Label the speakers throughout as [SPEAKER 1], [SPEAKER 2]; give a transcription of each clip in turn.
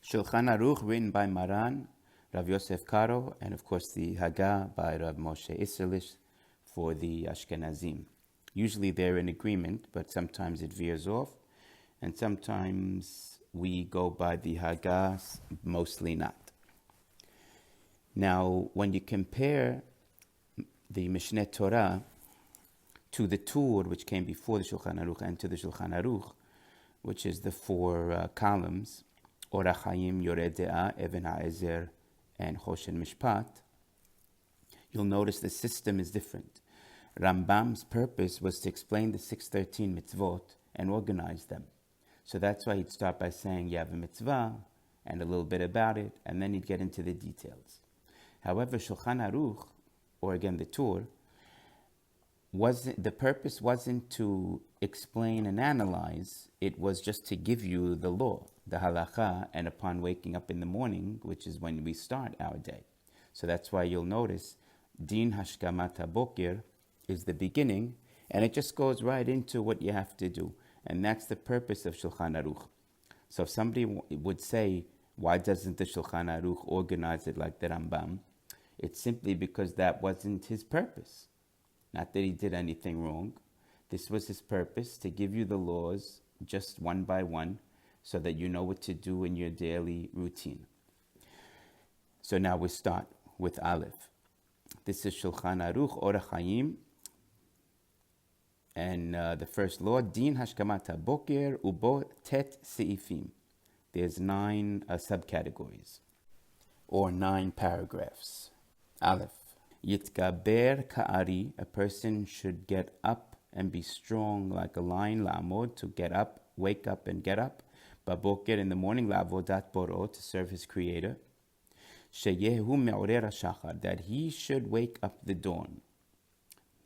[SPEAKER 1] Shulchan Aruch, written by Maran, Rav Yosef Karo, and of course the Haggah by Rav Moshe Isserlich for the Ashkenazim. Usually they're in agreement, but sometimes it veers off, and sometimes we go by the Haggah, mostly not. Now, when you compare the Mishneh Torah to the Tur, which came before the Shulchan Aruch, and to the Shulchan Aruch, which is the four columns, Orach, Chaim, Yoreh De'ah, Even HaEzer, and Choshen Mishpat, you'll notice the system is different. Rambam's purpose was to explain the 613 mitzvot and organize them. So that's why he'd start by saying you have a mitzvah and a little bit about it, and then he'd get into the details. However, Shulchan Aruch, or again the Tur, the purpose wasn't to explain and analyze, it was just to give you the law, the halacha, and upon waking up in the morning, which is when we start our day. So that's why you'll notice Din Hashkamat HaBokir is the beginning, and it just goes right into what you have to do. And that's the purpose of Shulchan Aruch. So if somebody would say, why doesn't the Shulchan Aruch organize it like the Rambam? It's simply because that wasn't his purpose. Not that he did anything wrong. This was his purpose, to give you the laws just one by one so that you know what to do in your daily routine. So now we start with Aleph. This is Shulchan Aruch, Orach Chaim, and the first law, Din Hashkamat HaBoker Ubo Tet Seifim. There's 9 subcategories, or 9 paragraphs. Aleph. Yitgaber ka'ari, a person should get up and be strong like a lion, la'amod, to get up, wake up and get up. Baboker, in the morning, la'avodat boro, to serve his creator. Sheyehu me'orer hashachar, that he should wake up the dawn.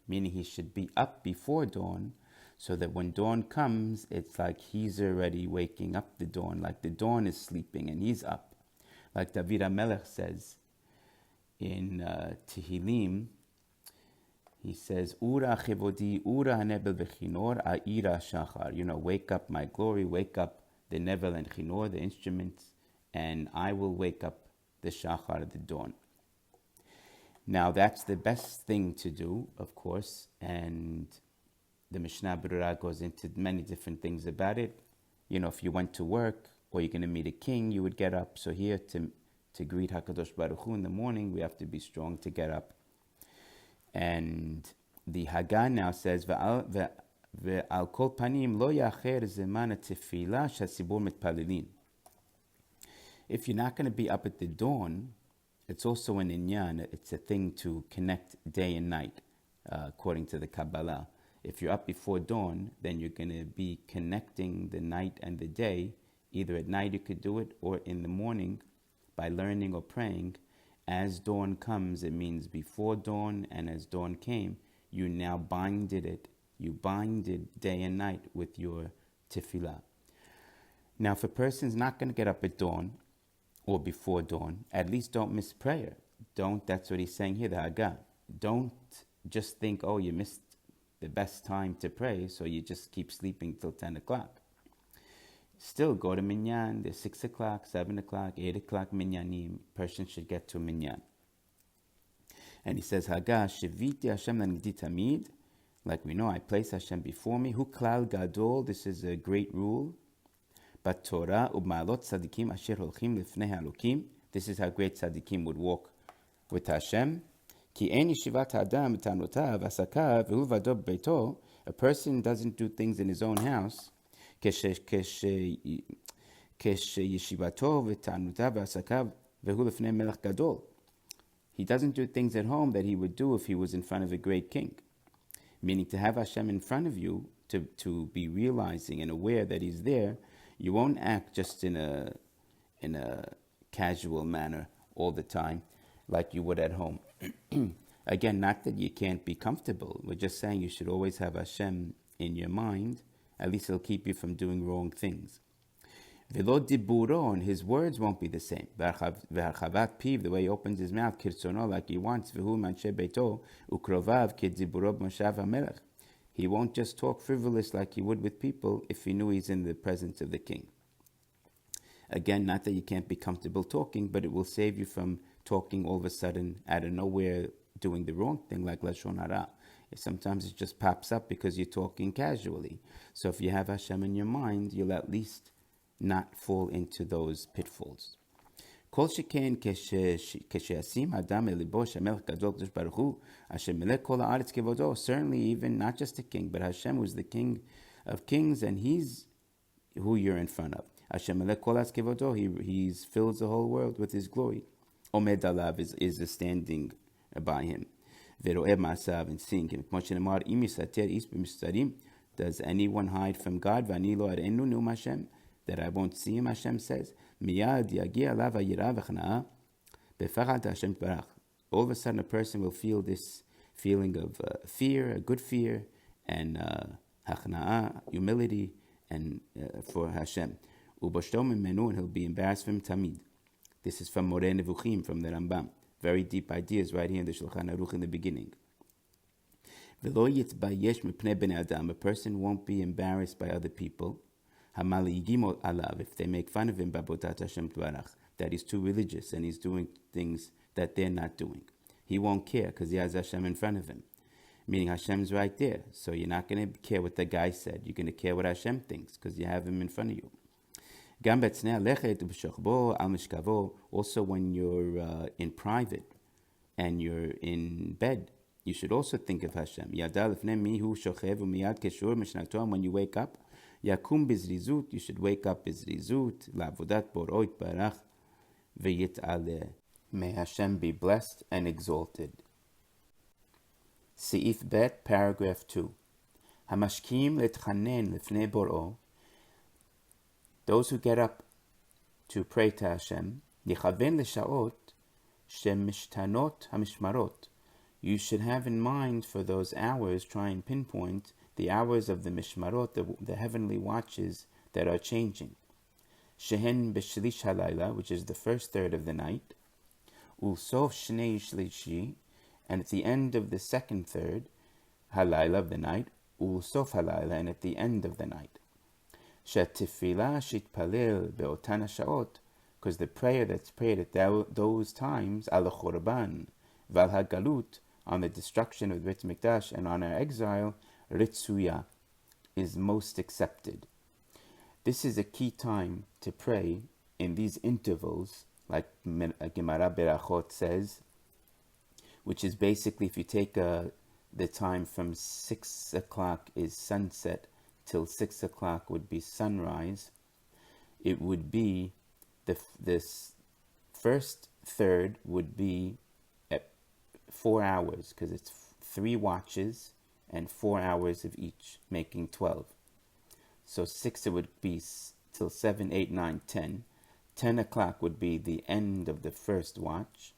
[SPEAKER 1] Meaning he should be up before dawn, so that when dawn comes, it's like he's already waking up the dawn, like the dawn is sleeping and he's up. Like David HaMelech says in Tehillim, he says, Ura chevodi, ura hanebel v'chinor, a'ira shachar. Wake up my glory, wake up the nevel and chinor, the instruments, and I will wake up the shachar, the dawn. Now that's the best thing to do, of course, and the Mishnah Berurah goes into many different things about it. If you went to work or you're going to meet a king, you would get up. So here to greet HaKadosh Baruch Hu in the morning, we have to be strong to get up. And the Haggah now says, Ve'al kol panim lo yacher zeman tefillah shasibur mitpalelin. If you're not going to be up at the dawn, it's also an inyan, it's a thing to connect day and night, according to the Kabbalah. If you're up before dawn, then you're going to be connecting the night and the day. Either at night you could do it, or in the morning by learning or praying. As dawn comes, it means before dawn, and as dawn came, you now binded it. You binded day and night with your tefillah. Now, if a person's not going to get up at dawn, or before dawn, at least don't miss prayer. That's what he's saying here, the Haggah. Don't just think, you missed the best time to pray, so you just keep sleeping till 10 o'clock. Still go to Minyan. There's 6 o'clock, 7 o'clock, 8 o'clock Minyanim. Person should get to Minyan. And he says, Haggah, Shiviti Hashem Lanigdi Tamid. Like we know, I place Hashem before me. Hu klal gadol, this is a great rule. But Torah ubma'alot tzadikim asher holchim lifnei ha'elokim. This is how great tzadikim would walk with Hashem. Ki ein yeshivat ha'adam b'tanotav asakav v'hu v'ado b'beito. A person doesn't do things in his own house. Keshe yeshivato v'tanotav asakav v'hu lifnei melech gadol. He doesn't do things at home that he would do if he was in front of a great king. Meaning to have Hashem in front of you, to be realizing and aware that He's there. You won't act just in a casual manner all the time like you would at home. Again, not that you can't be comfortable. We're just saying you should always have Hashem in your mind. At least He'll keep you from doing wrong things. V'lo diburon, his words won't be the same. V'harchavat piv, the way he opens his mouth, kirtzono, like he wants. V'hu manshe beito, ukrovav kidiburo b'moshav hamelech. He won't just talk frivolous like he would with people if he knew he's in the presence of the king. Again, not that you can't be comfortable talking, but it will save you from talking all of a sudden out of nowhere, doing the wrong thing like Lashon Hara. Sometimes it just pops up because you're talking casually. So if you have Hashem in your mind, you'll at least not fall into those pitfalls. כל שכן כשישים אדם אל ליבו שהמלך גדול קדוש ברוך הוא, אשר מלא כל הארץ כבודו, certainly even not just the king, but Hashem who's the king of kings, and he's who you're in front of. אשר מלא כל הארץ כבודו, he fills the whole world with his glory. עומד עליו is standing by him. ורואה מעשיו and seeing him. כמו שנאמר, אם יסתר איש במסתרים, does anyone hide from God? ואני לא אראנו נאום השם, that I won't see him, Hashem says. מיד יגיע אליו היראה והכנעה, בפחד השם יתברך. All of a sudden a person will feel this feeling of fear, a good fear, and הכנעה, humility, and for Hashem. ובשתו ממנו, and he'll be embarrassed from tamiד. This is from Moreh Nevuchim, from the Rambam. Very deep ideas right here in the Shulchan Aruch in the beginning. ולא יתבייש מפני בני אדם. A person won't be embarrassed by other people. המלעיגים עליו, if they make fun of him, בעבודת השם יתברך, that he's too religious and he's doing things that they're not doing. He won't care because he has Hashem in front of him. Meaning Hashem's right there. So you're not going to care what the guy said. You're going to care what Hashem thinks because you have him in front of you. גם בצנע לכת ובשוכבו על משכבו, also when you're in private and you're in bed, you should also think of Hashem. ידע לפני מי הוא שוכב ומיד קשור משנתו, when you wake up, יקום בזריזות, you should wake up בזריזות, לעבודת בוראו יתברך ויתעלה. May Hashem be blessed and exalted. סעיף ב', paragraph 2. המשקיעים להתחנן לפני בוראו, those who get up to pray to Hashem, יכוון לשעות שמשתנות המשמרות. You should have in mind for those hours, try and pinpoint the hours of the mishmarot, the heavenly watches that are changing. Shehen b'shlish halayla, which is the first third of the night. Ulsof shnei shlishi, and at the end of the second third, halayla of the night. Ulsof halayla, and at the end of the night. Shetefila shitpalel be'otan hasha'ot, because the prayer that's prayed at those times, al chorban val hagalut, on the destruction of the Beit Mikdash and on our exile, Ritsuya, is most accepted. This is a key time to pray in these intervals, like Gemara Berachot says, which is basically if you take the time from 6 o'clock is sunset till 6 o'clock would be sunrise, it would be this first third would be at 4 hours, because it's 3 watches and 4 hours of each, making 12. So 6 it would be till 7, 8, 9, 10. 10 o'clock would be the end of the first watch.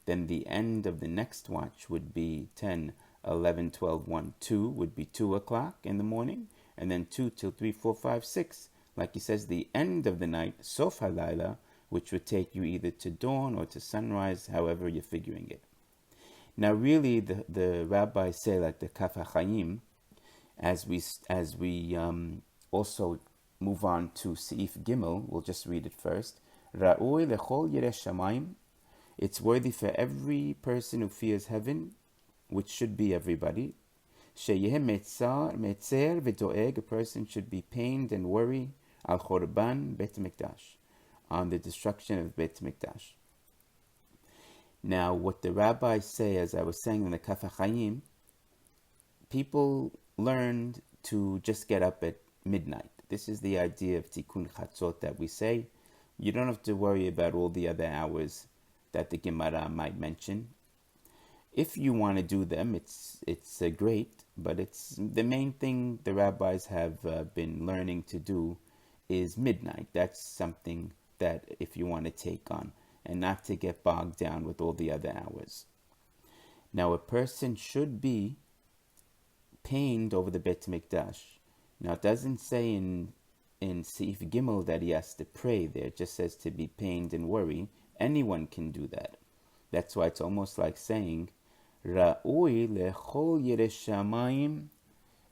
[SPEAKER 1] Then the end of the next watch would be 10, 11, 12, 1, 2 would be 2 o'clock in the morning. And then 2 till 3, 4, 5, 6. Like he says, the end of the night, Sof HaLayla, which would take you either to dawn or to sunrise, however you're figuring it. Now, really, the rabbis say, like the Kaf HaChaim, as we also move on to Seif Gimel, we'll just read it first. Ra'oi lechol yireh shamayim. It's worthy for every person who fears heaven, which should be everybody. Sheyeh metzer v'doeg. A person should be pained and worry al chorban Beit Mikdash, on the destruction of Beit Mikdash. Now, what the rabbis say, as I was saying in the Kaf HaChaim, people learned to just get up at midnight. This is the idea of Tikkun Chatzot that we say. You don't have to worry about all the other hours that the Gemara might mention. If you want to do them, it's great, but it's the main thing the rabbis have been learning to do is midnight. That's something that if you want to take on, and not to get bogged down with all the other hours. Now, a person should be pained over the Beit Mikdash. Now, it doesn't say in Seif Gimel that he has to pray there. It just says to be pained and worry. Anyone can do that. That's why it's almost like saying, Ra'ui lechol yireh shamayim.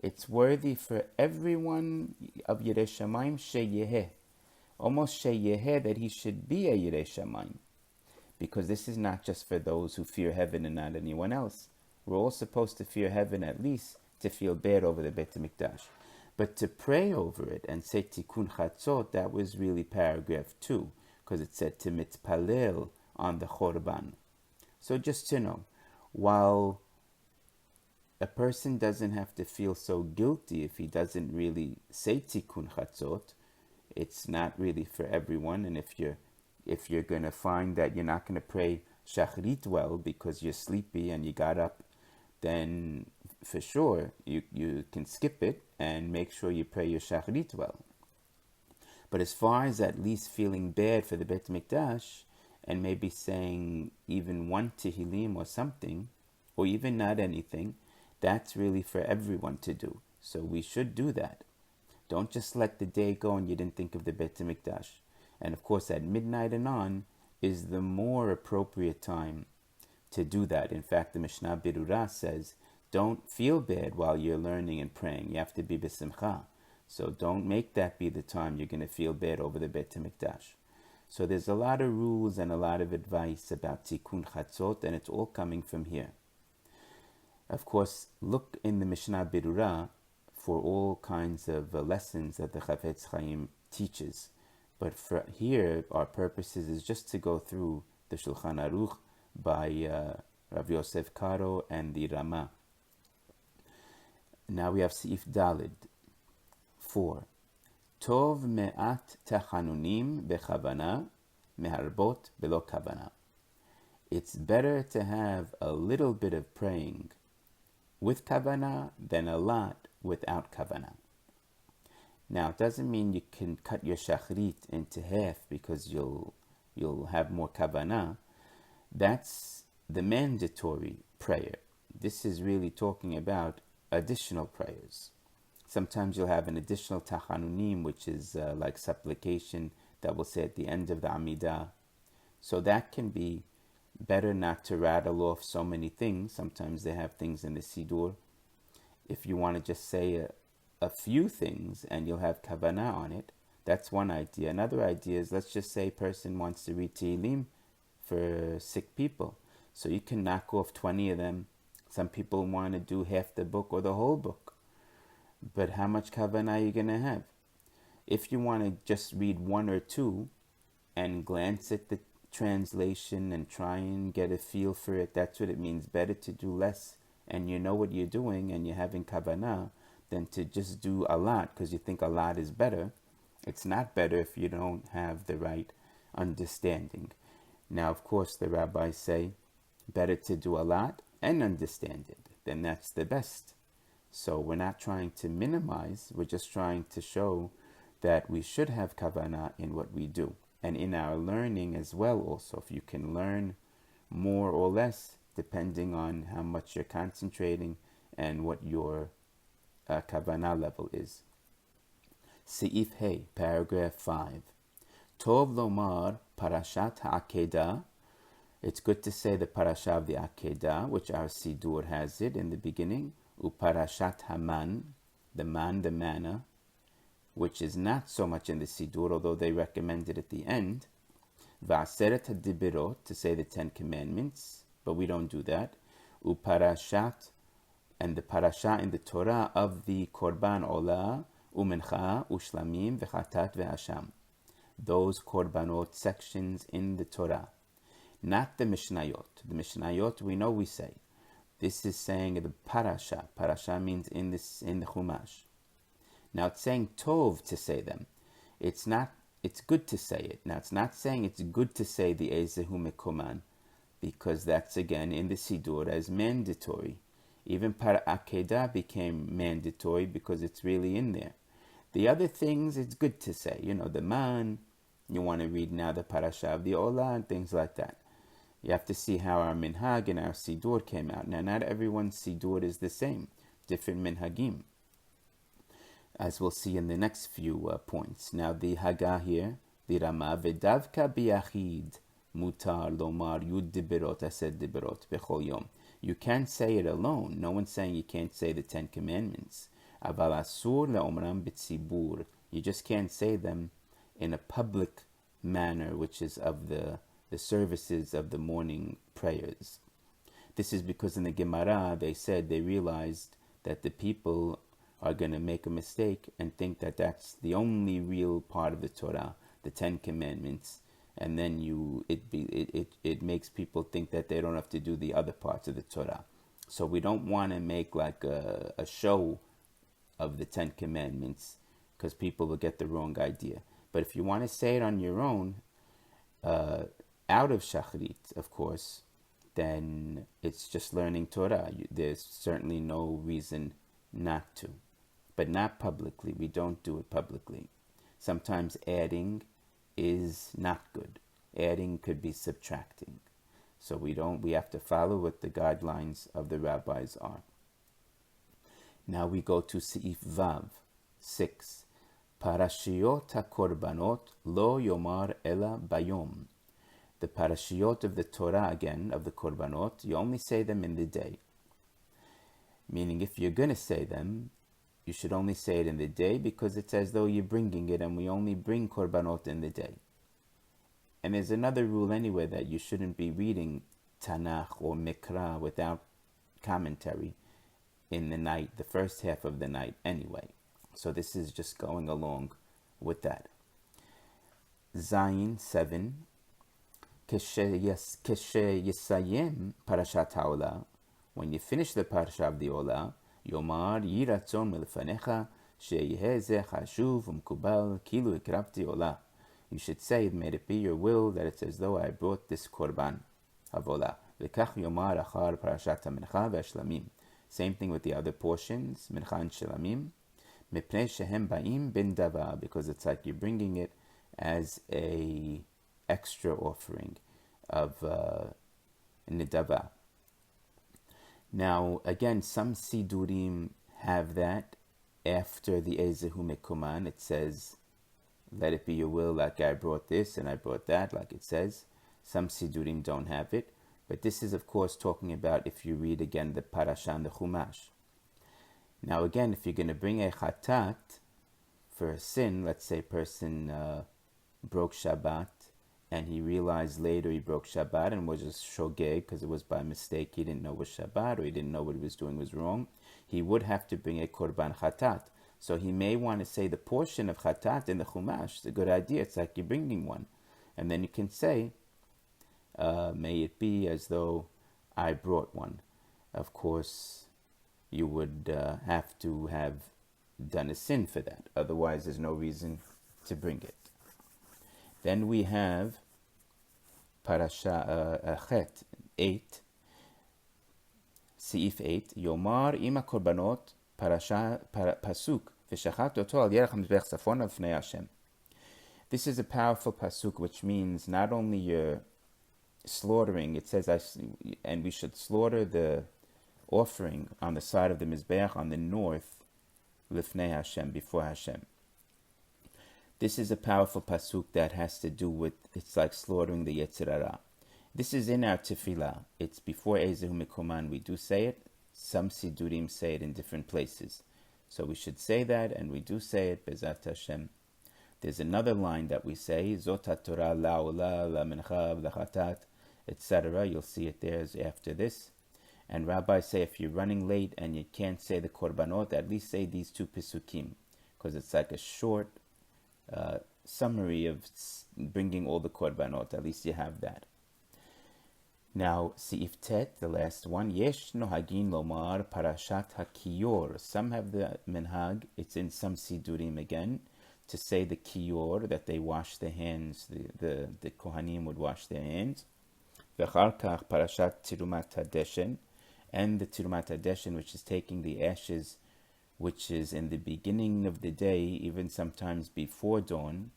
[SPEAKER 1] It's worthy for everyone of yireh shamayim sheyeh. almost sheyeheh, that he should be a Yirei Shamayim. Because this is not just for those who fear heaven and not anyone else. We're all supposed to fear heaven at least to feel bad over the Beit HaMikdash. But to pray over it and say Tikkun Chatzot, that was really paragraph 2, because it said to mitpalel on the Chorban. So just to know, while a person doesn't have to feel so guilty if he doesn't really say Tikkun Chatzot, it's not really for everyone. And if you're going to find that you're not going to pray Shachrit well because you're sleepy and you got up, then for sure you can skip it and make sure you pray your Shachrit well. But as far as at least feeling bad for the Beit HaMikdash and maybe saying even one Tehillim or something, or even not anything, that's really for everyone to do. So we should do that. Don't just let the day go and you didn't think of the Beit HaMikdash. And of course, at midnight and on is the more appropriate time to do that. In fact, the Mishnah Berurah says, don't feel bad while you're learning and praying. You have to be b'simcha. So don't make that be the time you're going to feel bad over the Beit HaMikdash. So there's a lot of rules and a lot of advice about Tikkun Chatzot, and it's all coming from here. Of course, look in the Mishnah Berurah for all kinds of lessons that the Chafetz Chaim teaches. But for here, our purposes is just to go through the Shulchan Aruch by Rav Yosef Karo and the Rama. Now we have Seif Dalid 4. Tov me'at tachanunim bechavana meharbot belo kavana. It's better to have a little bit of praying with kavana than a lot without kavana. Now, it doesn't mean you can cut your shachrit into half because you'll have more kavana. That's the mandatory prayer. This is really talking about additional prayers. Sometimes you'll have an additional tachanunim, which is like supplication that we'll say at the end of the Amidah. So that can be better not to rattle off so many things. Sometimes they have things in the Sidur. If you want to just say a few things and you'll have kavanah on it, that's one idea. Another idea is, let's just say a person wants to read Tehillim for sick people. So you can knock off 20 of them. Some people want to do half the book or the whole book. But how much kavanah are you going to have? If you want to just read one or two and glance at the translation and try and get a feel for it, that's what it means. Better to do less and you know what you're doing and you're having kavanah than to just do a lot because you think a lot is better. It's not better if you don't have the right understanding. Now, of course, the rabbis say better to do a lot and understand it. Then that's the best. So we're not trying to minimize. We're just trying to show that we should have kavanah in what we do. And in our learning as well also. If you can learn more or less, depending on how much you're concentrating and what your kavanah level is. Seif Hey, paragraph 5. Tov lomar parashat ha'akedah. It's good to say the parasha of the Akedah, which our Sidur has it in the beginning. Uparashat haman, the manna, which is not so much in the Sidur, although they recommend it at the end. Va'aseret hadibirot, to say the 10 Commandments, but we don't do that. Uparashat, and the parasha in the Torah of the Korban Olah, Umencha, Ushlamim, Vechatat, Ve'asham. Those Korbanot sections in the Torah. Not the Mishnayot. The Mishnayot we say. This is saying the parasha. Parasha means in the Chumash. Now it's saying tov to say them. It's good to say it. Now it's not saying it's good to say the Ezehu Mekoman, because that's again in the Sidur as mandatory. Even Para Akedah became mandatory because it's really in there. The other things it's good to say. The man, you want to read now the parasha of the Olah and things like that. You have to see how our minhag and our sidur came out. Now, not everyone's sidur is the same. Different minhagim, as we'll see in the next few points. Now, the Haggah here, the Rama, Vedavka biyachid mutar lomar yud dibirot ased dibirot bechol yom. You can't say it alone. No one's saying you can't say the 10 Commandments. Aval asur leomram b'tzibur. You just can't say them in a public manner, which is of the services of the morning prayers. This is because in the Gemara they realized that the people are going to make a mistake and think that that's the only real part of the Torah, the Ten Commandments, and then it makes people think that they don't have to do the other parts of the Torah. So we don't want to make like a show of the Ten Commandments, because people will get the wrong idea. But if you want to say it on your own, out of Shachrit, of course, then it's just learning Torah. There's certainly no reason not to. But not publicly. We don't do it publicly. Sometimes adding is not good. Adding could be subtracting. So we have to follow what the guidelines of the rabbis are. Now we go to Seif Vav 6. Parashiyot HaKorbanot lo yomar ela bayom. The parashiyot of the Torah, again, of the Korbanot, you only say them in the day. Meaning, if you're going to say them, you should only say it in the day, because it's as though you're bringing it, and we only bring Korbanot in the day. And there's another rule anyway, that you shouldn't be reading Tanakh or Mikra without commentary in the night, the first half of the night anyway. So this is just going along with that. Zayin 7. Yisayim Parashat HaOlah, when you finish the Parasha of the Olah, Yomar Yiratzon Milfanecha Sheyeh Zeh Chashuv Umkubal Kilu Ikrabti Olah. You should say, may it be your will that it's as though I brought this Korban of Olah. V'kach Yomar Achar Parashat HaMincha V'Shlamim. Same thing with the other portions, Mincha and Shlamim. Mipnei Shehem Ba'im Bin Dava, because it's like you're bringing it as a extra offering of Nidava. Now, again, some Sidurim have that after the Ezehu Mekuman. It says, let it be your will, like I brought this and I brought that, like it says. Some Sidurim don't have it. But this is, of course, talking about if you read again the Parasha and the Chumash. Now, again, if you're going to bring a Chatat for a sin, let's say a person broke Shabbat, and he realized later he broke Shabbat and was just shogeg because it was by mistake, he didn't know it was Shabbat, or he didn't know what he was doing was wrong, he would have to bring a Korban Chatat. So he may want to say the portion of Chatat in the Chumash. It's a good idea. It's like you're bringing one. And then you can say, may it be as though I brought one. Of course, you would have to have done a sin for that. Otherwise, there's no reason to bring it. Then we have Parasha Chet 8, Seif 8, Yomar ima korbanot Parasha Pasuk v'shachat oto al yerech hamizbech tzafon al fnei Hashem. This is a powerful pasuk, which means not only you're slaughtering, it says, and we should slaughter the offering on the side of the Mizbeach on the north, Lifnei Hashem, before Hashem. This is a powerful pasuk that has to do with, it's like slaughtering the Yetzer Hara. This is in our tefillah. It's before Ezehu Mekuman. We do say it. Some Sidurim say it in different places. So we should say that, and we do say it, Bezat Hashem. There's another line that we say, Zot HaTorah la'olah, la'mincha, la'chatat, etc. You'll see it there after this. And rabbis say if you're running late and you can't say the korbanot, at least say these two pisukim, because it's like a short summary of bringing all the korbanot. At least you have that. Now, Seif Tet, the last one, Yesh nohagin lomar parashat hakiyor. Some have the minhag, it's in some sidurim again, to say the kiyor, that they wash their hands, the kohanim would wash their hands. V'char kach parashat tirumat hadeshen, and the tirumat hadeshen, which is taking the ashes, which is in the beginning of the day, even sometimes before dawn.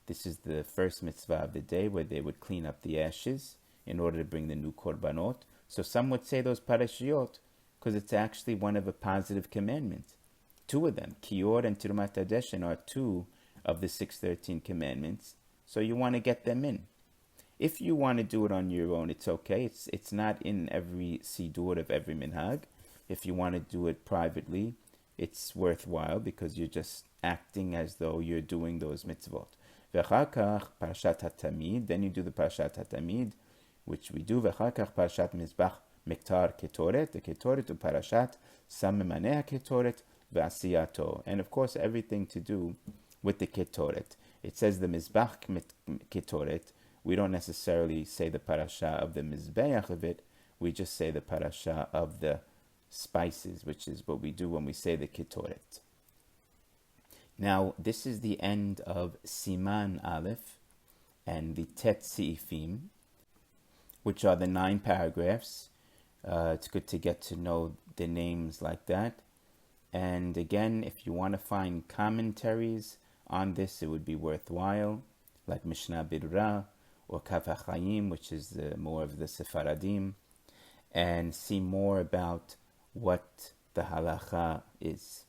[SPEAKER 1] This is the first mitzvah of the day, where they would clean up the ashes in order to bring the new korbanot. So some would say those parashiyot, because it's actually one of a positive commandment. Two of them, Kiyor and Tirumat Hadeshen, are two of the 613 commandments. So you want to get them in. If you want to do it on your own, it's okay. It's not in every sidur of every minhag. If you want to do it privately, it's worthwhile, because you're just acting as though you're doing those mitzvot. Ve'achar kach parashat hatamid. Then you do the parashat hatamid, which we do. Ve'achar kach parashat mizbach miktar ketoret. The ketoret u parashat samemaneh ketoret ve'asiyato. And of course, everything to do with the ketoret. It says the mizbach ketoret. We don't necessarily say the parasha of the mizbeach of it. We just say the parasha of the spices, which is what we do when we say the ketoret. Now, this is the end of Siman Aleph and the Tet Seifim, which are the 9 paragraphs. It's good to get to know the names like that. And again, if you want to find commentaries on this, it would be worthwhile, like Mishnah Birra or Kaf HaChaim, which is more of the Sephardim, and see more about what the halacha is.